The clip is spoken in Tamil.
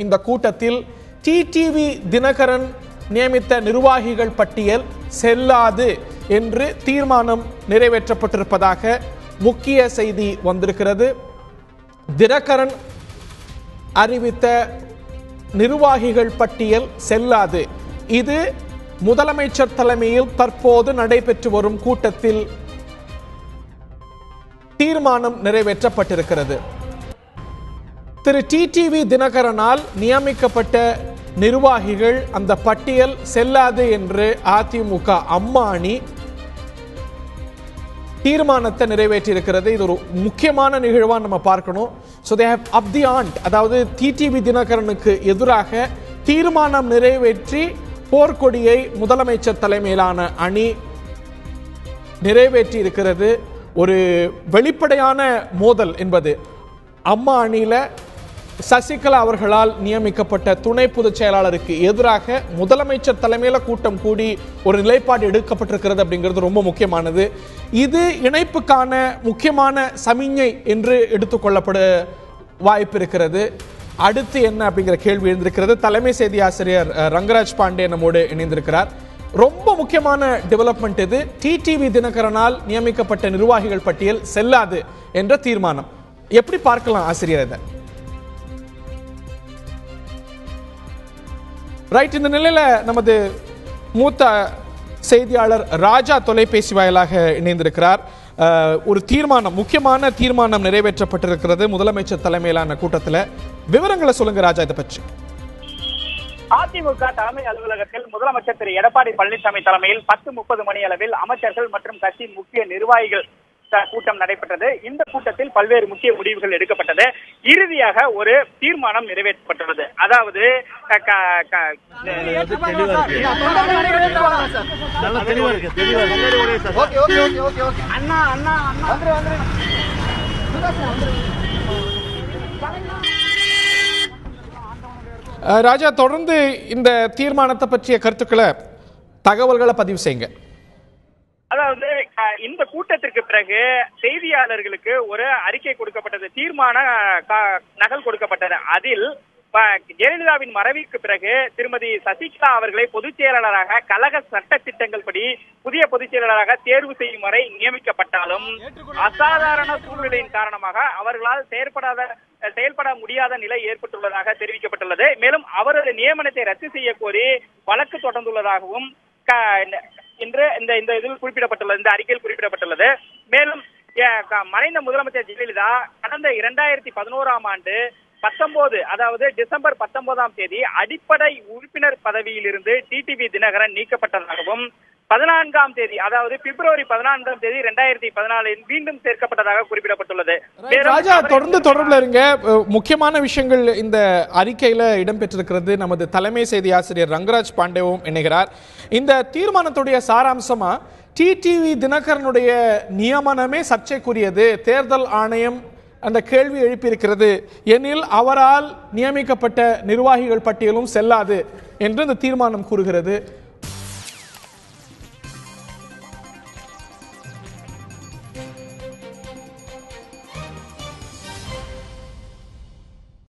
இந்த கூட்டத்தில் டிடிவி தினகரன் நியமித்த நிர்வாகிகள் பட்டியல் செல்லாது என்று தீர்மானம் நிறைவேற்றப்பட்டிருப்பதாக முக்கிய செய்தி வந்திருக்கிறது. தினகரன் அறிவித்த நிர்வாகிகள் பட்டியல் செல்லாது. இது முதலமைச்சர் தலைமையில் தற்போது நடைபெற்று வரும் கூட்டத்தில் தீர்மானம் நிறைவேற்றப்பட்டிருக்கிறது. திரு டிடிவி தினகரனால் நியமிக்கப்பட்ட நிர்வாகிகள் அந்த பட்டியல் செல்லாது என்று அதிமுக அம்மா அணி தீர்மானத்தை நிறைவேற்றியிருக்கிறது. இது ஒரு முக்கியமான நிகழ்வா நம்ம பார்க்கணும். So they have up the and, அதாவது டிடிவி தினகரனுக்கு எதிராக தீர்மானம் நிறைவேற்றி போர்க்கொடியை முதலமைச்சர் தலைமையிலான அணி நிறைவேற்றி இருக்கிறது. ஒரு வெளிப்படையான மோதல் என்பது அம்மா அணியில சசிகலா அவர்களால் நியமிக்கப்பட்ட துணை பொதுச் செயலாளருக்கு எதிராக முதலமைச்சர் தலைமையில கூட்டம் கூடி ஒரு நிலைப்பாடு எடுக்கப்பட்டிருக்கிறது அப்படிங்கிறது ரொம்ப முக்கியமானது. இது இணைப்புக்கான முக்கியமான சமிஞ்ஞை என்று எடுத்துக்கொள்ளப்பட வாய்ப்பு இருக்கிறது. அடுத்து என்ன அப்படிங்கிற கேள்வி எழுந்திருக்கிறது. தலைமை செய்தி ஆசிரியர் ரங்கராஜ் பாண்டே நம்மோடு இணைந்திருக்கிறார். ரொம்ப முக்கியமான டெவலப்மெண்ட் இது. டிடிவி தினகரனால் நியமிக்கப்பட்ட நிர்வாகிகள் பட்டியல் செல்லாது என்ற தீர்மானம். எப்படி பார்க்கலாம் ஆசிரியர் இதை? ரைட், இந்த நிலையில நமது மூத்த செய்தியாளர் ராஜா தொலைபேசி வாயிலாக இணைந்திருக்கிறார். ஒரு தீர்மானம், முக்கியமான தீர்மானம் நிறைவேற்றப்பட்டிருக்கிறது முதலமைச்சர் தலைமையிலான கூட்டத்தில். விவரங்களை சொல்லுங்க ராஜா இதை பற்றி. அதிமுக தலைமை அலுவலகத்தில் முதலமைச்சர் திரு எடப்பாடி பழனிசாமி தலைமையில் 10:30 மணி அளவில் அமைச்சர்கள் மற்றும் கட்சியின் முக்கிய நிர்வாகிகள் கூட்டம் நடைபெற்றது. இந்த கூட்டத்தில் பல்வேறு முக்கிய முடிவுகள் எடுக்கப்பட்டது. இறுதியாக ஒரு தீர்மானம் நிறைவேற்றப்பட்டுள்ளது. அதாவது ராஜா, தொடர்ந்து இந்த தீர்மானத்தை பற்றிய கருத்துக்களை, தகவல்களை பதிவு செய்யுங்க. அதாவது இந்த கூட்டத்திற்கு பிறகு செய்தியாளர்களுக்கு ஒரு அறிக்கை கொடுக்கப்பட்டது, தீர்மான நகல் கொடுக்கப்பட்டது. அதில் ஜெயலலிதாவின் மறைவிற்கு பிறகு திருமதி சசிகலா அவர்களை பொதுச் செயலாளராக கழக சட்ட திட்டங்கள் படி புதிய பொதுச் செயலாளராக தேர்வு செய்யும் வரை நியமிக்கப்பட்டாலும் அசாதாரண சூழ்நிலையின் காரணமாக அவர்களால் செயல்பட முடியாத நிலை ஏற்பட்டுள்ளதாக தெரிவிக்கப்பட்டுள்ளது. மேலும் அவரது நியமனத்தை ரத்து செய்ய கோரி வழக்கு தொடர்ந்துள்ளதாகவும் இன்று இந்த இதில் குறிப்பிடப்பட்டுள்ளது, இந்த அறிக்கையில் குறிப்பிடப்பட்டுள்ளது. மேலும் மறைந்த முதலமைச்சர் ஜெயலலிதா கடந்த 2011ஆம் ஆண்டு 19, அதாவது டிசம்பர் 19ஆம் தேதி அடிப்படை உறுப்பினர் பதவியிலிருந்து டிடிவி தினகரன் நீக்கப்பட்டதாகவும் 14ஆம் தேதி, அதாவது பிப்ரவரி 14ஆம் தேதி 2014 மீண்டும் சேர்க்கப்பட்டதாக குறிப்பிடப்பட்டுள்ளது. ராஜா, தொடர்ந்து தொடர்பில் இருங்க. முக்கியமான விஷயங்கள் இந்த அறிக்கையில இடம்பெற்றிருக்கிறது. நமது தலைமை செய்தி ஆசிரியர் ரங்கராஜ் பாண்டேவும் இணைகிறார். இந்த தீர்மானத்துடைய சாராம்சமா டிடிவி தினகரனுடைய நியமனமே சர்ச்சைக்குரியது, தேர்தல் ஆணையம் அந்த கேள்வி எழுப்பியிருக்கிறது, எனில் அவரால் நியமிக்கப்பட்ட நிர்வாகிகள் பட்டியலும் செல்லாது என்று இந்த தீர்மானம் கூறுகிறது.